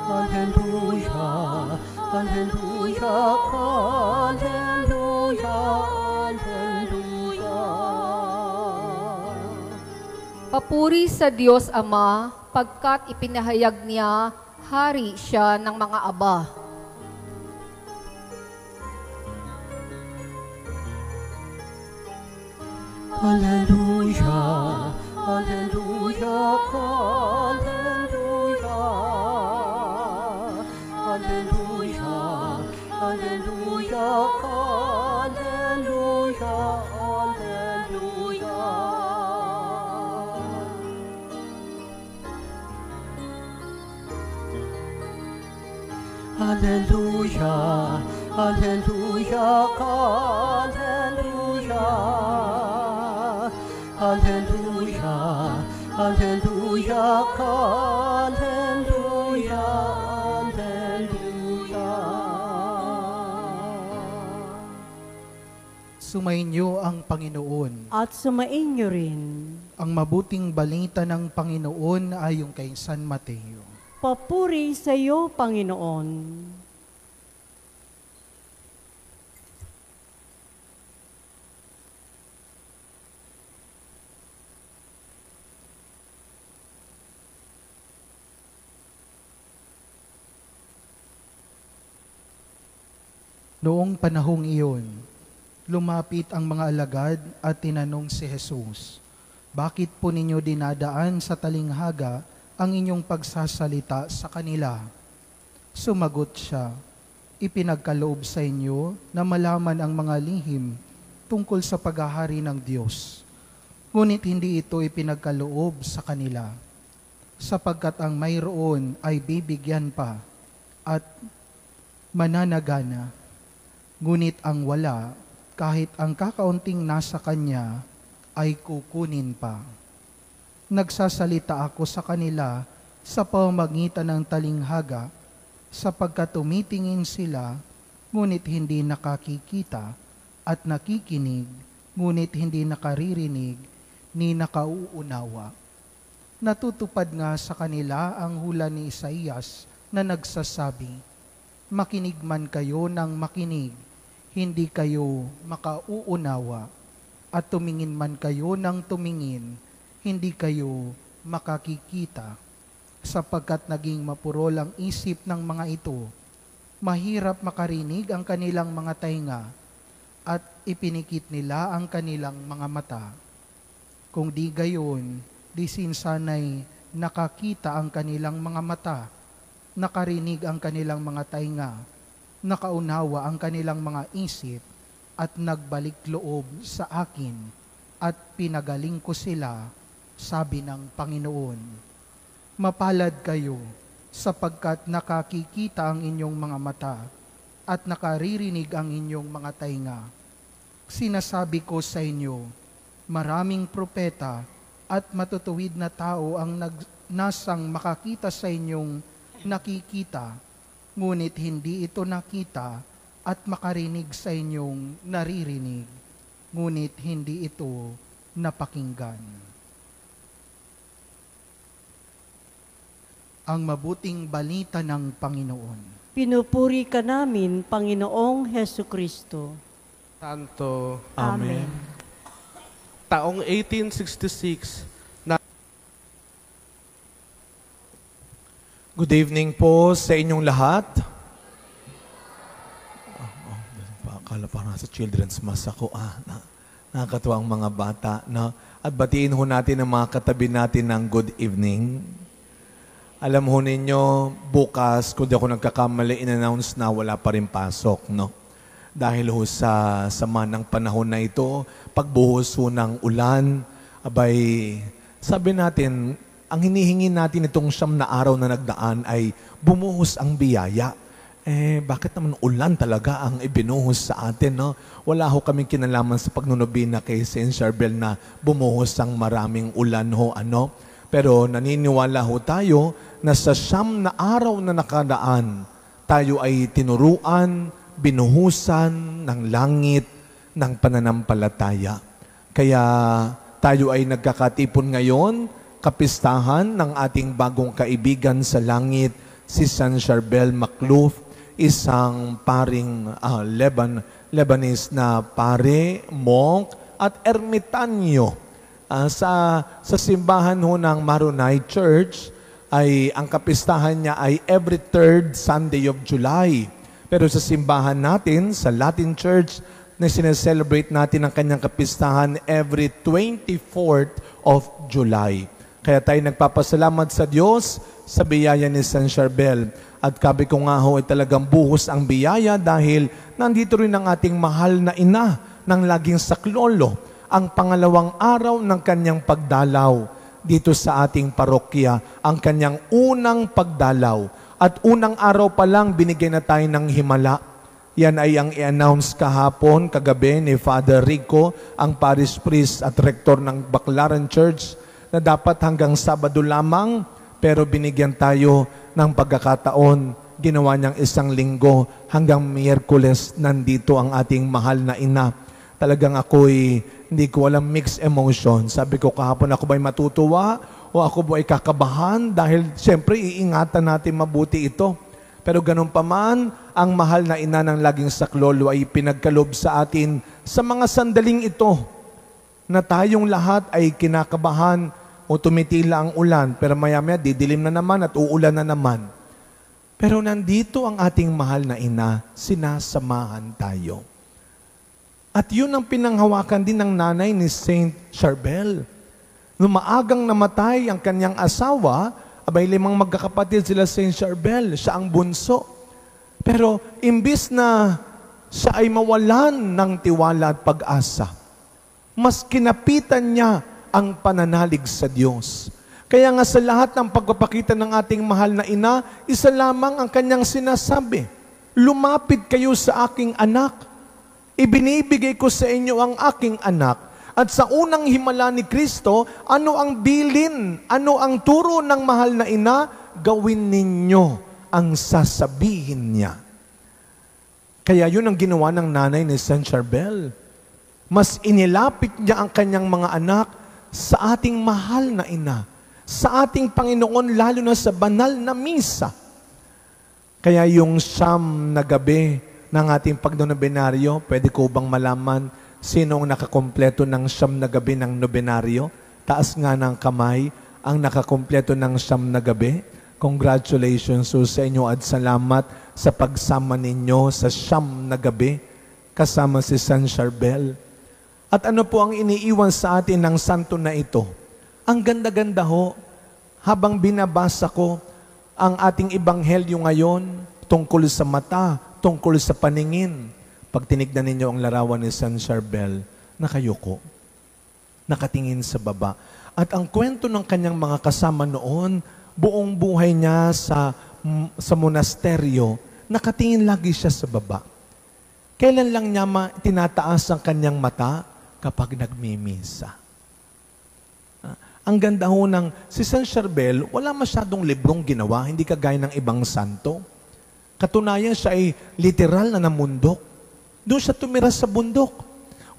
Alleluia, Alleluia, Alleluia, Alleluia. Papuri sa Diyos Ama, pagkat ipinahayag niya, hari siya ng mga aba. Alleluia, Alleluia, Alleluia, Alleluia, Alleluia, Alleluia, Alleluia. Alleluia, Alleluia, Alleluia, Alleluia, Alleluia, Alleluia, Alleluia. Sumainyo ang Panginoon. At sumainyo rin. Ang mabuting balita ng Panginoon ay yung kay San Mateo. Papuri sa iyo, Panginoon. Noong panahong iyon, lumapit ang mga alagad at tinanong si Jesus, "Bakit po ninyo dinadaan sa talinghaga ang inyong pagsasalita sa kanila?" Sumagot siya, "Ipinagkaloob sa inyo na malaman ang mga lihim tungkol sa paghahari ng Diyos. Ngunit hindi ito ipinagkaloob sa kanila, sapagkat ang mayroon ay bibigyan pa at mananagana. Ngunit ang wala, kahit ang kakaunting nasa kanya, ay kukunin pa. Nagsasalita ako sa kanila sa pamamagitan ng talinghaga, sapagkat tumitingin sila, ngunit hindi nakakikita, at nakikinig, ngunit hindi nakaririnig, ni nakauunawa. Natutupad nga sa kanila ang hula ni Isaías na nagsasabi, "Makinig man kayo ng makinig, hindi kayo makauunawa, at tumingin man kayo ng tumingin, hindi kayo makakikita, sapagkat naging mapurol ang isip ng mga ito. Mahirap makarinig ang kanilang mga tainga, at ipinikit nila ang kanilang mga mata. Kung di gayon, di sinsanay nakakita ang kanilang mga mata, nakarinig ang kanilang mga tainga, nakaunawa ang kanilang mga isip, at nagbalik loob sa akin, at pinagaling ko sila, sabi ng Panginoon. Mapalad kayo, sapagkat nakakikita ang inyong mga mata, at nakaririnig ang inyong mga tainga. Sinasabi ko sa inyo, maraming propeta at matutuwid na tao ang nasang makakita sa inyong nakikita, ngunit hindi ito nakita, at makarinig sa inyong naririnig, ngunit hindi ito napakinggan." Ang mabuting balita ng Panginoon. Pinupuri ka namin, Panginoong Hesu Kristo. Santo. Amen. Taong 1866, Good evening po sa inyong lahat. Akala pa nasa children's mass ako. Nakakatuwa ang mga bata. No? At batiin ho natin ang mga katabi natin ng good evening. Alam ho ninyo, bukas, kung di ako nagkakamali, in-announce na wala pa rin pasok. No? Dahil ho sa sama ng panahon na ito, pagbuhos ho ng ulan, abay, sabi natin, ang hinihingi natin itong 9 na araw na nagdaan ay bumuhos ang biyaya. Bakit naman ulan talaga ang ibinuhos sa atin, no? Wala ho kaming kinalaman sa pagnunubina kay Saint Charbel na bumuhos ang maraming ulan ho, ano? Pero naniniwala ho tayo na sa 9 na araw na nakadaan, tayo ay tinuruan, binuhusan ng langit ng pananampalataya. Kaya tayo ay nagkakatipon ngayon, kapistahan ng ating bagong kaibigan sa langit, si San Charbel Macluf, isang paring Lebanese na pare, monk, at ermitanyo. Sa simbahan ho ng Maronite Church, ay ang kapistahan niya ay every third Sunday of July. Pero sa simbahan natin, sa Latin Church, na sineselebrate natin ang kanyang kapistahan every 24th of July. Kaya tayo nagpapasalamat sa Diyos sa biyaya ni San Charbel. At kabi ko nga ho ay talagang buhos ang biyaya dahil nandito rin ang ating mahal na ina ng laging saklolo, ang pangalawang araw ng kanyang pagdalaw dito sa ating parokya, ang kanyang unang pagdalaw. At unang araw pa lang binigay na tayo ng himala. Yan ay ang i-announce kahapon, kagabi ni Father Rico, ang parish priest at rektor ng Baclaran Church, na dapat hanggang Sabado lamang, pero binigyan tayo ng pagkakataon. Ginawa niyang isang linggo hanggang Miyerkules nandito ang ating mahal na ina. Talagang ako'y hindi ko alam, mixed emotion. Sabi ko kahapon, ako ba'y matutuwa o ako ba'y kakabahan? Dahil siyempre iingatan natin mabuti ito. Pero ganun pa man, ang mahal na ina ng laging saklolo ay pinagkalob sa atin sa mga sandaling ito na tayong lahat ay kinakabahan o tumitila ang ulan. Pero maya-maya didilim na naman at uulan na naman. Pero nandito ang ating mahal na ina, sinasamahan tayo. At yun ang pinanghawakan din ng nanay ni Saint Charbel. Nung maagang namatay ang kanyang asawa, abay 5 magkakapatid sila Saint Charbel, siya ang bunso. Pero imbis na siya ay mawalan ng tiwala at pag-asa, mas kinapitan niya ang pananalig sa Diyos. Kaya nga sa lahat ng pagpapakita ng ating mahal na ina, isa lamang ang kanyang sinasabi, lumapit kayo sa aking anak. Ibinibigay ko sa inyo ang aking anak. At sa unang himala ni Kristo, ano ang bilin, ano ang turo ng mahal na ina? Gawin ninyo ang sasabihin niya. Kaya yun ang ginawa ng nanay ni San Charbel. Mas inilapit niya ang kanyang mga anak sa ating mahal na ina, sa ating Panginoon, lalo na sa banal na misa. Kaya yung siyam na gabi ng ating pagnonobenaryo, pwede ko bang malaman sino ang nakakompleto ng siyam na gabi ng nobenaryo? Taas nga ng kamay ang nakakompleto ng siyam na gabi. Congratulations sa inyo at salamat sa pagsama ninyo sa siyam na gabi kasama si San Charbel. At ano po ang iniiwan sa atin ng santo na ito? Ang ganda-ganda ho, habang binabasa ko ang ating ebanghelyo ngayon tungkol sa mata, tungkol sa paningin. Pag tinignan ninyo ang larawan ni San Charbel, nakayuko, nakatingin sa baba. At ang kwento ng kanyang mga kasama noon, buong buhay niya sa monasteryo, nakatingin lagi siya sa baba. Kailan lang niya tinataas ang kanyang mata? Kapag nagmimisa. Ang ganda ho ng si San Charbel, wala masyadong librong ginawa, hindi kagaya ng ibang santo. Katunayan siya ay literal na namundok. Doon siya tumira sa bundok.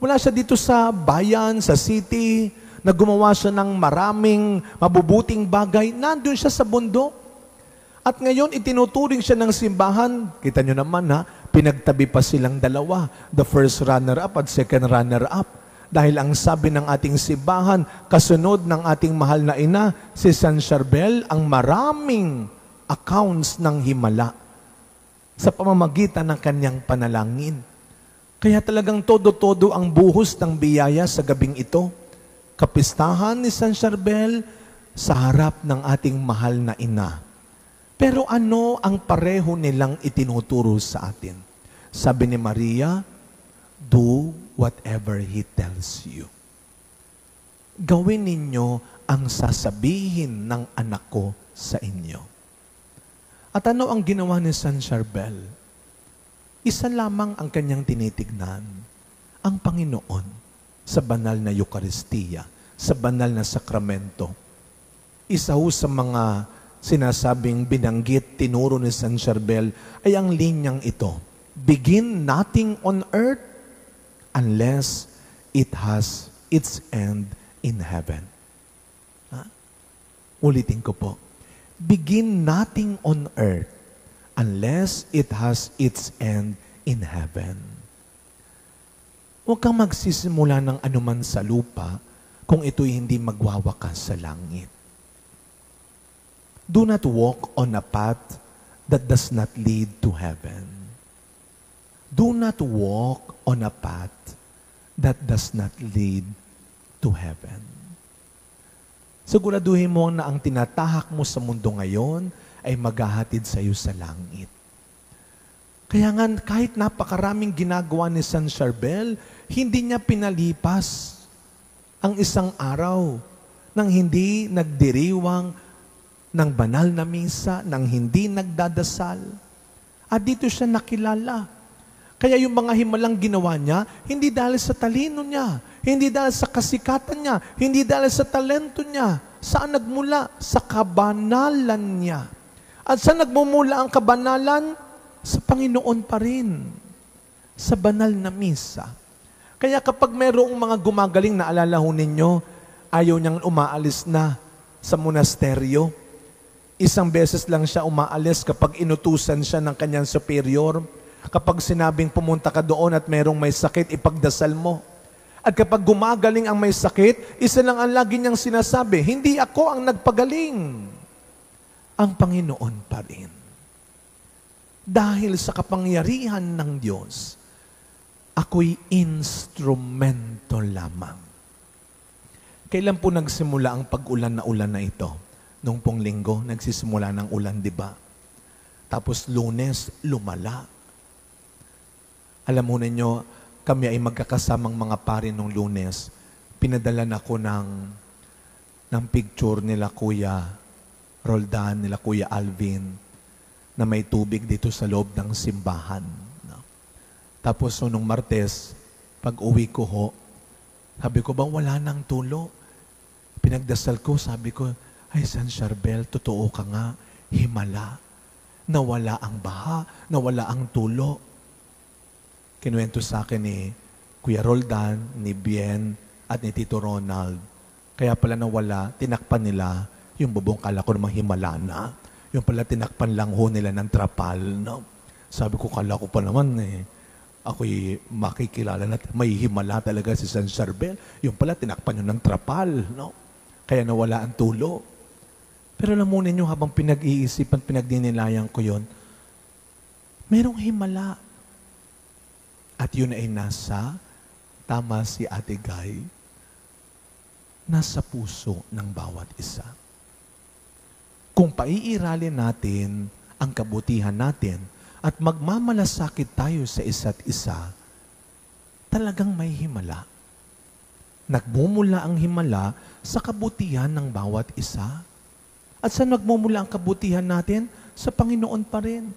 Wala siya dito sa bayan, sa city, na gumawa siya ng maraming mabubuting bagay. Nandun siya sa bundok. At ngayon, itinuturing siya ng simbahan. Kita nyo naman pinagtabi pa silang dalawa. The first runner-up at second runner-up. Dahil ang sabi ng ating simbahan, kasunod ng ating mahal na ina, si San Charbel, ang maraming accounts ng himala sa pamamagitan ng kanyang panalangin. Kaya talagang todo-todo ang buhos ng biyaya sa gabing ito. Kapistahan ni San Charbel sa harap ng ating mahal na ina. Pero ano ang pareho nilang itinuturo sa atin? Sabi ni Maria, do whatever He tells you. Gawin ninyo ang sasabihin ng anak ko sa inyo. At ano ang ginawa ni San Charbel? Isa lamang ang kanyang tinitignan, ang Panginoon sa banal na Eucharistia, sa banal na sakramento. Isa ho sa mga sinasabing binanggit, tinuro ni San Charbel ay ang linyang ito. Begin nothing on earth unless it has its end in heaven. Ulitin ko po. begin nothing on earth unless it has its end in heaven. Huwag kang magsisimula ng anuman sa lupa kung ito'y hindi magwawakas sa langit. Do not walk on a path that does not lead to heaven. Do not walk on a path that does not lead to heaven. Siguraduhin mo na ang tinatahak mo sa mundo ngayon ay maghahatid sa iyo sa langit. Kaya nga, kahit napakaraming ginagawa ni San Charbel, hindi niya pinalipas ang isang araw nang hindi nagdiriwang ng banal na misa, nang hindi nagdadasal. At dito siya nakilala. Kaya yung mga himalang ginawa niya, hindi dahil sa talino niya, hindi dahil sa kasikatan niya, hindi dahil sa talento niya. Saan nagmula? Sa kabanalan niya. At saan nagmumula ang kabanalan? Sa Panginoon pa rin. Sa banal na misa. Kaya kapag mayroong mga gumagaling na alala ho ninyo, ayaw niyang umaalis na sa monasteryo. Isang beses lang siya umaalis kapag inutusan siya ng kanyang superior. Kapag sinabing pumunta ka doon at mayroong may sakit, ipagdasal mo. At kapag gumagaling ang may sakit, isa lang ang lagi niyang sinasabi, hindi ako ang nagpagaling. Ang Panginoon pa rin. Dahil sa kapangyarihan ng Diyos, ako'y instrumento lamang. Kailan po nagsimula ang pag-ulan na ulan na ito? Nung pong linggo, nagsisimula ng ulan, di ba? Tapos Lunes, lumala. Alam mo ninyo, kami ay magkakasamang mga pari nung Lunes. Pinadala ako ng picture nila Kuya Roldan, nila Kuya Alvin, na may tubig dito sa loob ng simbahan. Tapos nung Martes, pag uwi ko ho, sabi ko, bang wala nang tulo? Pinagdasal ko, sabi ko, ay San Charbel, totoo ka nga, himala. Nawala ang baha, nawala ang tulo. Kinuwento sa akin ni Kuya Roldan, ni Bien, at ni Tito Ronald. Kaya pala nawala, tinakpan nila yung bubong, kala ko namang himala na. Yung pala tinakpan lang ho nila ng trapal. No? Sabi ko, kala ko pa naman ako'y makikilala na may himala talaga si San Charbel. Yung pala tinakpan yun ng trapal. No? Kaya nawala ang tulo. Pero alam mo ninyo, habang pinag-iisipan, pinagdinilayan ko yun, merong himala. At yun ay tama si Ate Guy, nasa puso ng bawat isa. Kung paiiralin natin ang kabutihan natin at magmamalasakit tayo sa isa't isa, talagang may himala. Nagmumula ang himala sa kabutihan ng bawat isa. At saan nagmumula ang kabutihan natin? Sa Panginoon pa rin.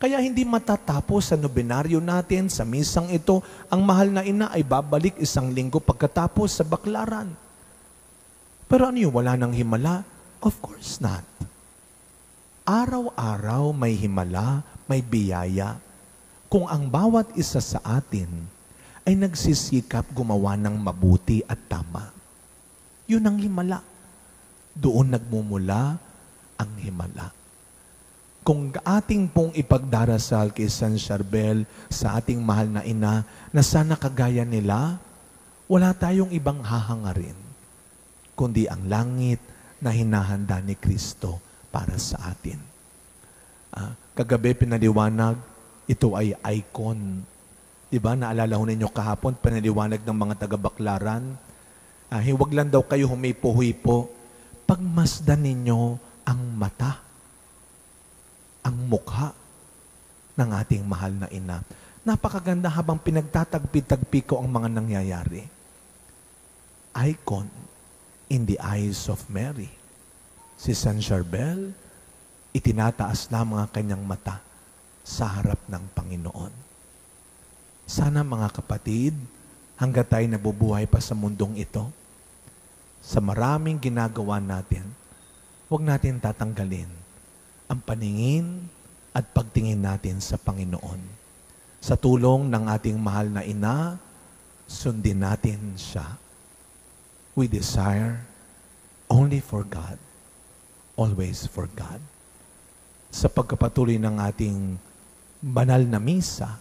Kaya hindi matatapos sa nobenaryo natin, sa misang ito, ang mahal na ina ay babalik 1 linggo pagkatapos sa baklaran. Pero ano yun? Wala nang himala? Of course not. Araw-araw may himala, may biyaya. Kung ang bawat isa sa atin ay nagsisikap gumawa ng mabuti at tama. Yun ang himala. Doon nagmumula ang himala. Kung ating pong ipagdarasal kay San Charbel sa ating mahal na ina na sana kagaya nila, wala tayong ibang hahangarin, kundi ang langit na hinahanda ni Kristo para sa atin. Kagabi pinaliwanag, ito ay icon. Diba? Naalala ho ninyo kahapon, pinaliwanag ng mga taga-Baklaran. Huwag lang daw kayo humipo-hipo. Pagmasdan ninyo ang mata, ang mukha ng ating mahal na ina. Napakaganda habang pinagtatagpi-tagpi ko ang mga nangyayari. Icon in the eyes of Mary. Si San Charbel, itinataas na mga kanyang mata sa harap ng Panginoon. Sana mga kapatid, hanggat tayo nabubuhay pa sa mundong ito, sa maraming ginagawa natin, huwag natin tatanggalin ang paningin at pagtingin natin sa Panginoon. Sa tulong ng ating mahal na ina, sundin natin siya. We desire only for God always for God. Sa pagkapatuloy ng ating banal na misa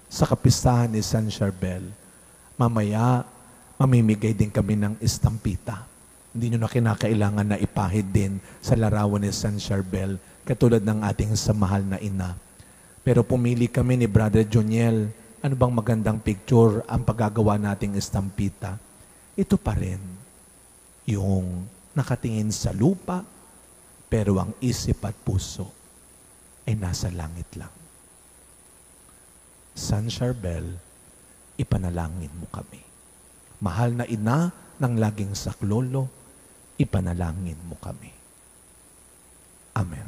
sa kapistahan ni San Charbel, mamaya mamimigay din kami ng estampita. Hindi nyo na kinakailangan na ipahid din sa larawan ni San Charbel katulad ng ating samahal na ina. Pero pumili kami ni Brother Joniel, ano bang magandang picture ang paggagawa nating estampita? Ito pa rin, yung nakatingin sa lupa, pero ang isip at puso ay nasa langit lang. San Charbel, ipanalangin mo kami. Mahal na ina ng laging saklolo, ipanalangin mo kami. Amen.